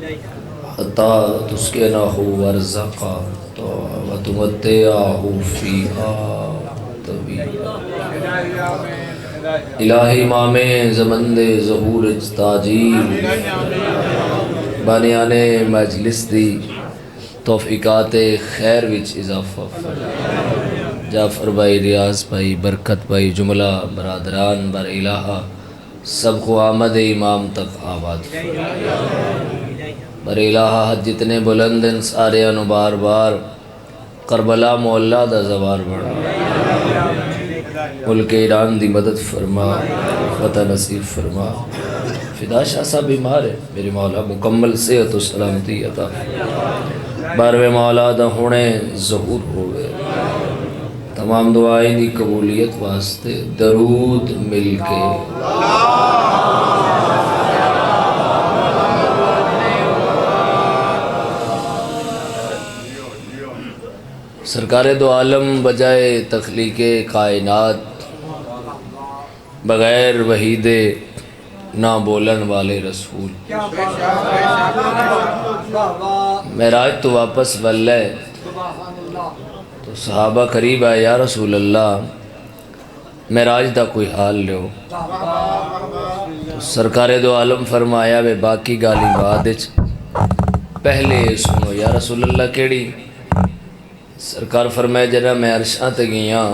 حتى تسكنه وارزقا وتمتعه فيها طويلا الہی امام زمند ظہور تاجیر بانیان مجلس دی توفیقات خیر وچ اضافہ جعفر بھائی، ریاض بھائی، برکت بھائی، جملہ برادران بر الہا سب کو آمد امام تک آباد بر الہا حد جتنے بلند ہیں سارے انو بار بار کربلا مولا دا زوار بڑھا ملک ایران دی مدد فرما، فتح نصیب فرما۔ فدا شاہ صاحب بیمار ہے، میری مولا مکمل صحت و سلامتی عطا باروے مولا دا ہونے ظہور ہوئے۔ تمام دعائیں دی قبولیت واسطے درود مل کے سرکار دو عالم بجائے تخلیق کائنات بغیر وحید نہ بولن والے رسول معراج تو واپس ولے تو صحابہ قریب آئے، یا رسول اللہ معراج دا کوئی حال لیو۔ تو سرکار دو عالم فرمایا وے باقی گالی بعدچ پہلے سنو۔ یا رسول اللہ کیڑی؟ سرکار فرمائے جنہ میں عرشاں تے گیاں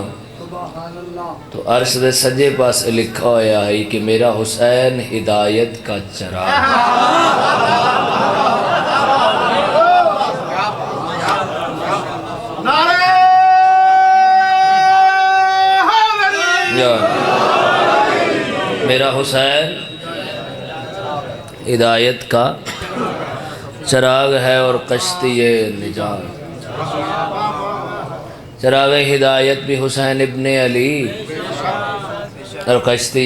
تو عرش دے سجے پاس لکھا ہویا ہے کہ میرا حسین ہدایت کا چراغ۔ میرا حسین ہدایت کا چراغ ہے اور کشتی نجات۔ چراغ ہدایت بھی حسین ابن علی اور کشتی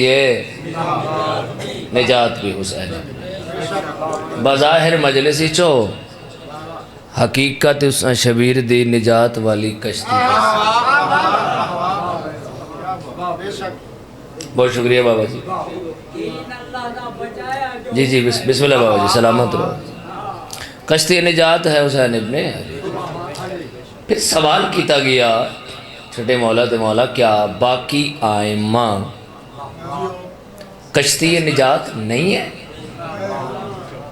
نجات بھی حسین ابن علی۔ بظاہر مجلسی چو حقیقت اس شبیر دی نجات والی کشتی۔ بہت شکریہ بابا جی۔ جی جی بسم اللہ بابا جی، سلامت رہو۔ کشتی نجات ہے حسین ابن علی۔ پھر سوال کیتا گیا چھٹے مولا تے مولا کیا باقی آئمہ کشتی نجات نہیں ہے؟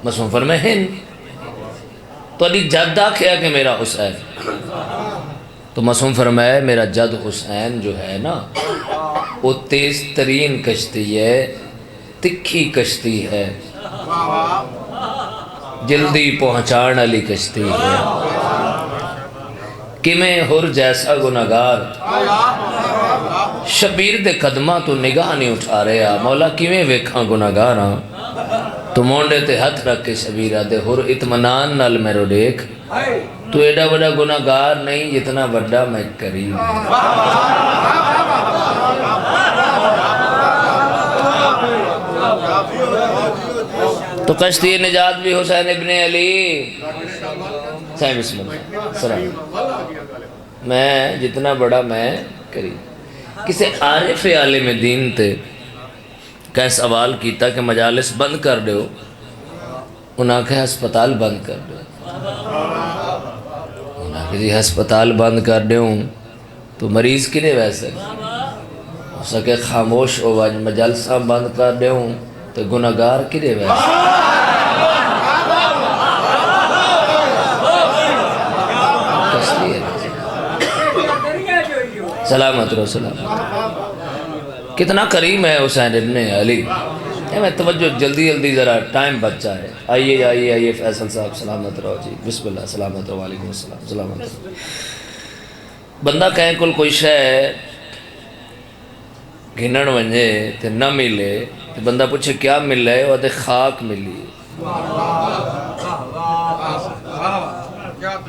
مسلم فرمائے ہیں تو علی جد آکھیا کہ میرا حسین، تو مسلم فرمائے میرا جد حسین جو ہے نا وہ تیز ترین کشتی ہے، تکھی کشتی ہے، جلدی پہنچان علی کشتی ہے۔ کہ میں ہر جیسا گناہگار شبیر دے قدمہ تو نگاہ نہیں اٹھا رہا، مولا کی میں ویکھاں گناہگار ہاں تو مونڈے تے ہاتھ رکھ کے شبیرہ دے ہر اطمینان نال میرو دیکھ تو ایڈا بڑا گناہگار نہیں جتنا بڑا میں کریم۔ تو کشتی نجات بھی حسین ابن علی۔ سائیں بسم اللہ سلام۔ میں جتنا بڑا میں کریم۔ کسی عارف عالم دین تے کہیں سوال کیتا کہ مجالس بند کر دیو، انہاں کہا ہسپتال بند کر دیو، انہاں کہا جی ہسپتال بند کر دیو تو مریض کنے ویسے ہو سکے خاموش ہو مجالسہ بند کر دیو تو گناہگار کنے ویسے۔ سلامت رہو سلامت۔ کتنا کریم ہے حسین ابن علی۔ میں توجہ جلدی جلدی ذرا ٹائم بچا ہے۔ آئیے آئیے آئیے فیصل صاحب سلامت رہو جی، بسم اللہ سلامت رہو، وعلیکم السلام سلامت رہو۔ بندہ کہیں کل کوئی شے گھنن ونجے تے نہ ملے تو بندہ پوچھے کیا مل رہے وہ دے خاک ملی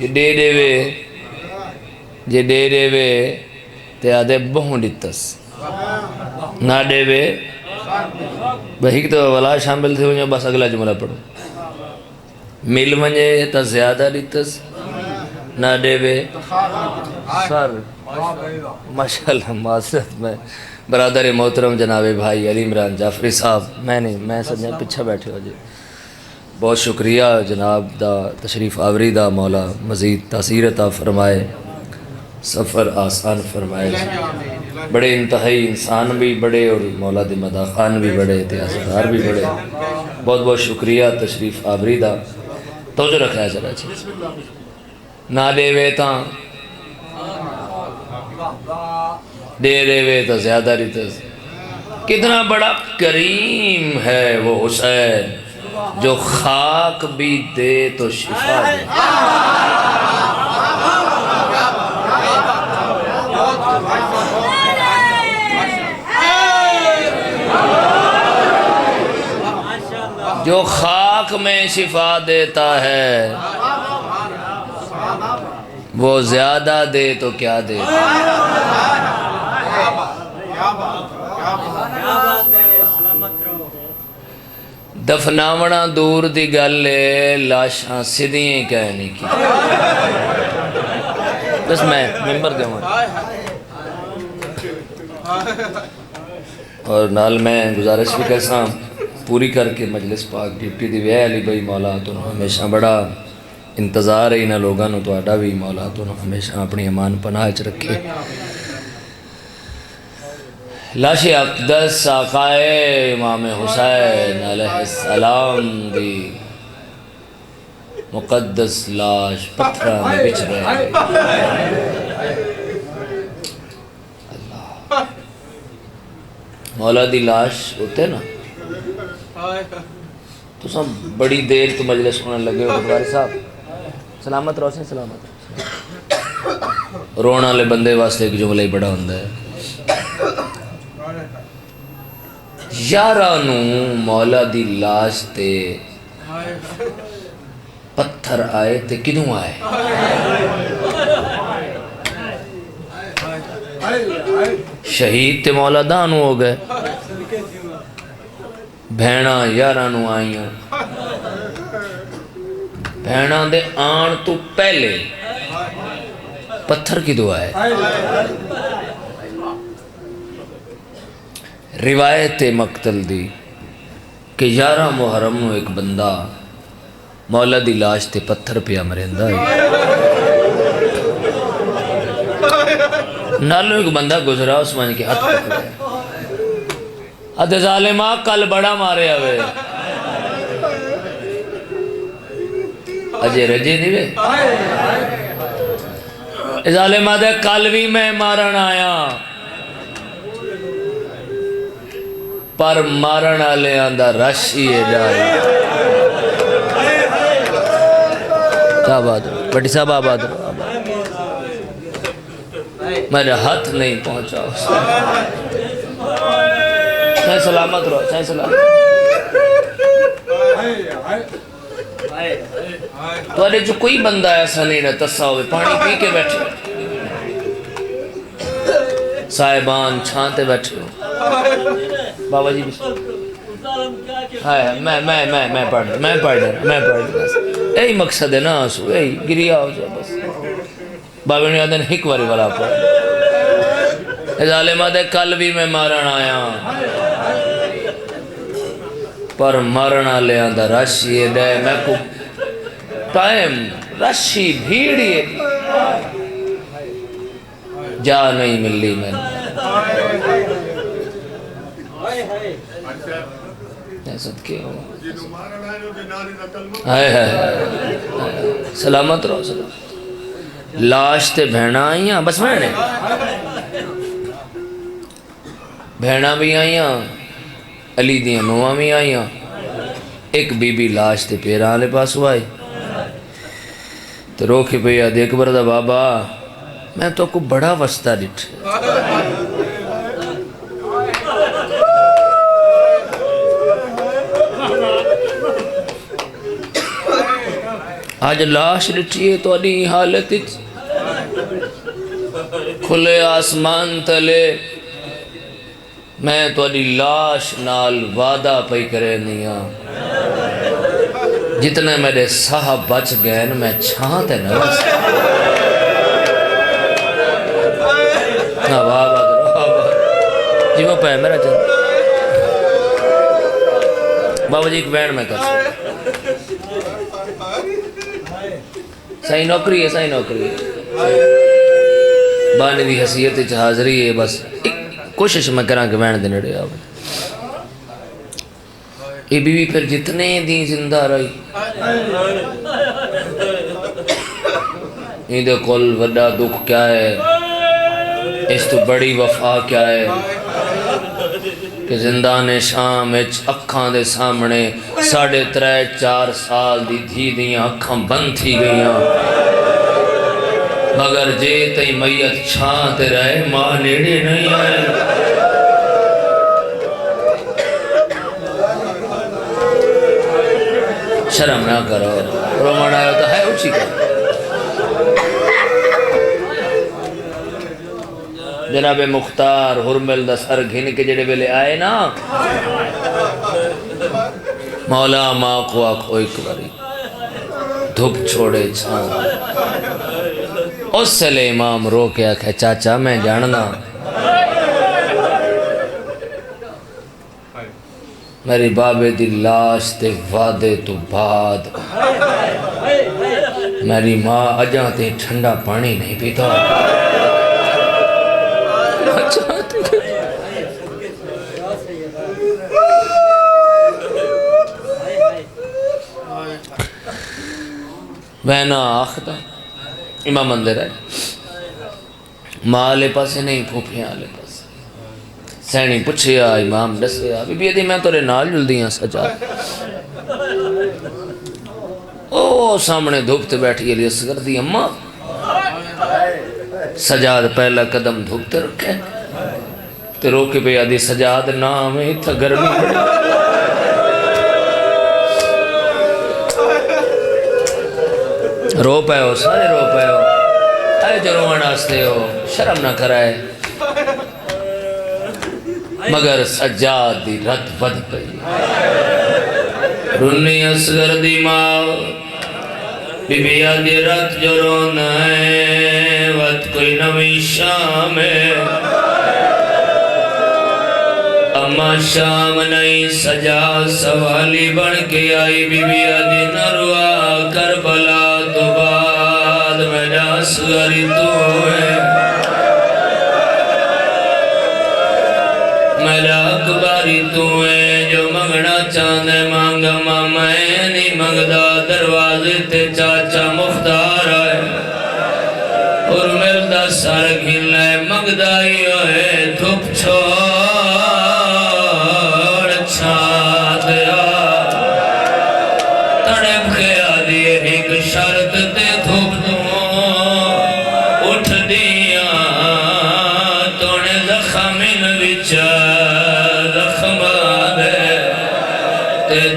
یہ دے دے وے جے دے دے وے تے آدھے بہن ڈتس نہ دے وے بہیک تو ولا شامل تھے ہوئے بس اگلا جملہ پڑھو مل منجے تا زیادہ ڈتس نہ دے وے سر ماشاءاللہ معذرت میں برادر محترم جناب بھائی علی عمران جعفری صاحب میں نہیں میں سجنے پیچھے بیٹھے ہو جی بہت شکریہ جناب دا تشریف آوری دا، مولا مزید تاثیر عطا فرمائے، سفر آسان فرمائے. بڑے انتہائی انسان بھی بڑے اور مولا دے مداح خان بھی بڑے، اتہاسکار بھی بڑے. بہت بہت شکریہ تشریف آوری دا. توجہ رکھا ہے ذرا جی. نہ دے وے تاں دے وے تو زیادہ ریتز. کتنا بڑا کریم ہے وہ حسین، جو خاک بھی دے تو شفا دے. جو خاک میں شفا دیتا ہے وہ زیادہ دے تو کیا دے. دفناونا دور دی گل ہے، لاشاں سدھیں کہنے کی. بس میں ممبر دے ہوں اور نال میں گزارش بھی کیسا پوری کر کے مجلس پاک ڈیوٹی دی وے علی بھائی مولا تو ہمیشہ بڑا انتظار ہے انہاں لوگاں نو تہاڈا بھی مولا تو ہمیشہ اپنی امان پناہ وچ رکھے. لاش اقدس آقائے امام حسین علیہ السلام دی مقدس لاش پتھراں میں بچھ رہے. اللہ مولا دی لاش ہوتے نا تو سب بڑی دیر تو مجلس ہونے لگے ہو. بھاری صاحب سلامت رہو سے سلامت رہو. رونا لے بندے واسطے ایک جملہ ہی بڑا ہوندہ ہے. یارانو مولا دی لاش تے پتھر آئے تے کدوں آئے؟ شہید تے مولا دانو ہو گئے. بھینا یارانو آئیاں، بھینا دے آن تو پہلے پتھر کی دعا ہے. روایت مقتل دی کہ 11 محرم نو ایک بندہ مولا دی لاش تے پتھر پیا مرندہ ہے. نالو ایک بندہ گزرا عثمان کے ہاتھ پکڑا ہے. ادھے ظالمہ کل بڑا مارے ہوئے اجے رجے دیوے. ظالمہ دے کل بھی میں مارن آیا پر مارن آلے آندہ رشی جائے. آباد رہو بڑی صاحب، آباد رہو. میرے ہاتھ نہیں پہنچا اس سے. چاہے سلامت رہو، چاہے سلامت. تو آرے جو کوئی بندہ ایسا نہیں رہتا تسا ہوئے پانی پی کے بیٹھے صاحبان چھانتے بیٹھے ہو. بابا جی بسم میں پڑھ رہا یہی مقصد ہے نا. آنسو یہی گریا ہو جائے بس. بابا نے آدھے ایک باری والا پڑھ. ظالمہ دے کل بھی میں مارن آیا پر مارنا لے آندہ رشی دے. میں کو ٹائم رشی بھیڑی جا نہیں ملی میں صدقے ہو. سلامت رہو سلامت. لاش تے بھینا آئیاں بس میں نے بھینا بھی آئیاں علی دیاں نواں بھی آئیاں. ایک بی بی لاش تے پیران لے پاس ہوا ہے تو رو کے پہ یاد ایک بردہ بابا میں تو کو بڑا وسطہ ڈٹ. آج لاش ڈٹھیے تو انی حالت کھلے آسمان تلے میں تو انی لاش نال وعدہ پئی کرے نہیں ہاں. جتنے میرے صاحب بچ گئے میں چھانتے نہ بس. جی وہ پہ میرا چند بابا جی ایک وین میں کر سکتا. صحیح نوکری ہے، صحیح نوکری ہے، بانی دی حیثیت وچ حاضری ہے، بس ایک کوشش میں کراں کہ وین دے نیڑے آوے۔ یہ بیوی پھر جتنے دن زندہ رہی، یہ دے کول وڈا دکھ کیا ہے، اس تو بڑی وفا کیا ہے کہ زندان شام وچ اکھاں دے سامنے 3.5-4 سال دی دھی دیاں اکھاں بند تھی گئیاں، مگر جے تئی میت چھاں تے رہے ماں نیڑے نہیں آئے۔ شرم نہ کرو، رومن آیا تو ہے اچھی کرو۔ جناب مختار حرمل دا سر گھن کے جڑے ویلے آئے نا، مولا ماں کو آکھو ایک باری دھوپ چھوڑے چھاں، اس سے لے امام رو کے آکھے چاچا میں جاننا میری بابے دی لاش تے وعدے تو بعد میری ماں اجاں تے ٹھنڈا پانی نہیں پیتا۔ وینا آخدا امام اندر ہے، ماں لے پاسے نہیں پھوپیاں لے پاسے سینی پچھیا امام دسیا بی بی دی میں تورے نال جلدیاں سجا او سامنے دھوپتے بیٹھی علی اصغر دی اماں سجاد پہلا قدم دھوپتے رکھے تے روکے پہ آدھی سجاد نام ہے تھا گرمی پڑے رو پہ ہو سارے رو پہ ہو اے جو روان آستے ہو شرم نہ کرائے مگر سجاد دی رت ود پئی رنی اصغر دی ماں بی بی آدھی رت جو رونا ہے وقت کوئی نوی شام ہے اما شام نہیں سجا سوالی بن کے آئی بی بی آدھی نروا کربلا تو بعد میرا اصغری تو ہے میرا اکباری تو ہے جو مگنا چاندے مانگا ماما نہیں مگدہ دروازے تے چاچا مختار آئے اور ملدہ سار گھن لائے مگدہ ہی ہوئے دھوپ چھوڑ چھات یا تڑپ کے آدھیے ایک شرط تے دھوپ تو اٹھ دیا تونے زخمین بچا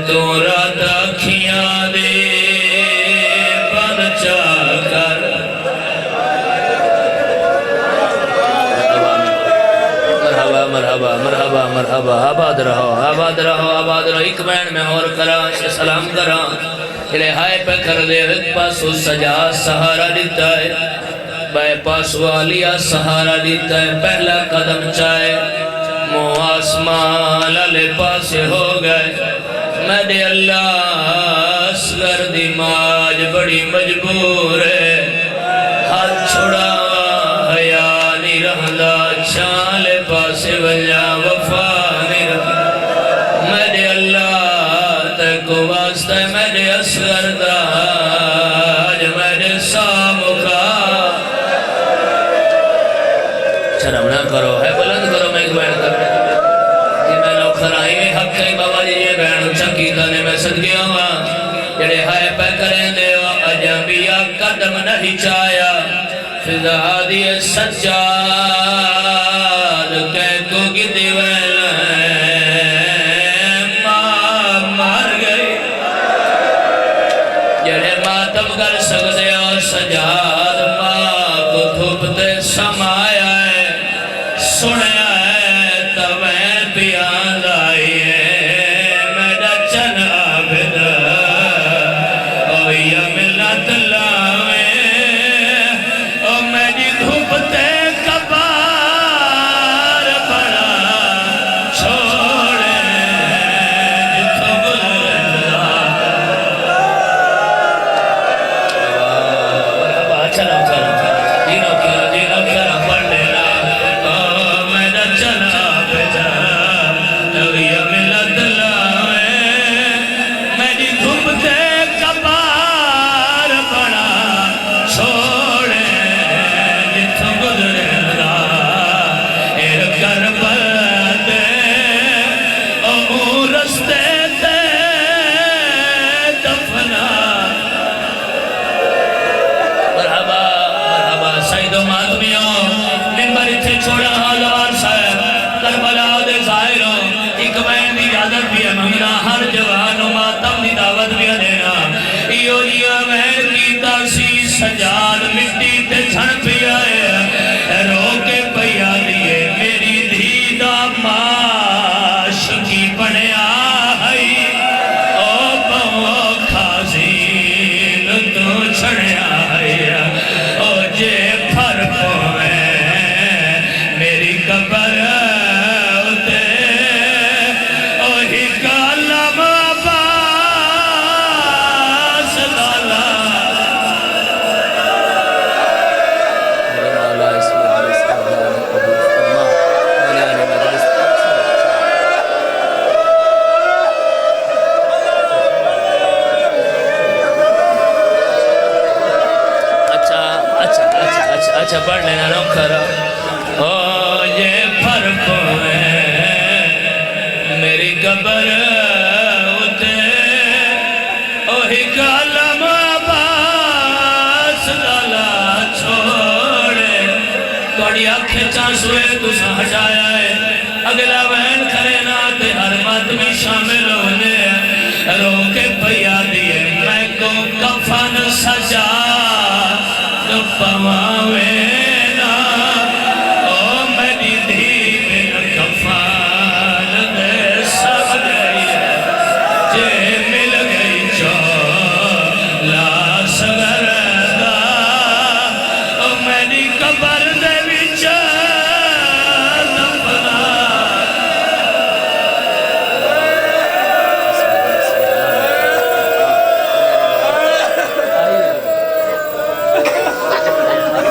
تو رات اکھیاں دے بند چاکر مرحبا مرحبا مرحبا مرحبا آباد رہو آباد رہو آباد رہو ایک بین میں اور کران سے سلام کران الہائے پہ کر دے ایک پاسو سجا سہارا دیتا ہے بے پاسو آلیا سہارا دیتا ہے پہلا قدم چاہے مو آسمان لے پاسے ہو گئے میرے اللہ اصغر دی ماج بڑی مجبور ہے ہاتھ چھوڑا حیا نہیں رہندا چھالے پاسے وجہ وفا نہیں رہندا میرے اللہ تے کو واسطہ ہے میرے اصغر دا آج میرے سامکا شرم نہ کرو ہے بلند کرو میں ایک بین کر رہے خرائی میں حق ہے بابا جی یہ بہن چکی دانے میں صدقے ہوا جڑے ہائے پہ کریں دے اجنبیہ قدم نہیں چایا فضا دیئے سجاد کہہ کو کی دیویل ماں مار گئی جڑے ماتم کر سکتے اور سجاد ماں کو دھوپتے سمایا ہے سنیا ہے توین پیان لائی ہے میرا چن عابد اویا ملت لاوے او میری دھوپتے کبار بڑا چھوڑے جتھو گزرا چلا چلا جینو کیا پڑھ لینا میرا چلا بجا نویا ملت لائے میری دھوپ دے کبار بڑا چھوڑے جتھوں گزرے را ایر کربل دے او رستے تے دفنا مرحبا مرحبا سید و ماتمیوں ممبر اتھے چھوڑا حالوار صاحب کربلا دے ظاہروں ایک بین دی عادت بھی ہے مہینہ ہر جوان و ماتم دی دعوت بھی دینا ایو دیا مہر کی تاسی سجاد مٹی تے چھن پی آئے رو کے پیا دیئے میری دھیدہ ماش کی بنے آئی او بہو کھازین تو چھڑے آئی او جے پھر پویں میری قبر ہوتے او ہی کالم عباس لالا میرے مولا اس مجلس کا دعا قبول فرما بنیان مجلس اچھا پڑھ لینا رکھرا او یہ فرق ہے میری قبر ہوتے اوہی کالم عباس لالا چھوڑے توڑی آنکھیں چانسوے تو سا ہٹایا ہے اگلا وین کرے نا تے ہر ماتمی شامل ہونے رو کے پیا دیئے میں کو کفن سجا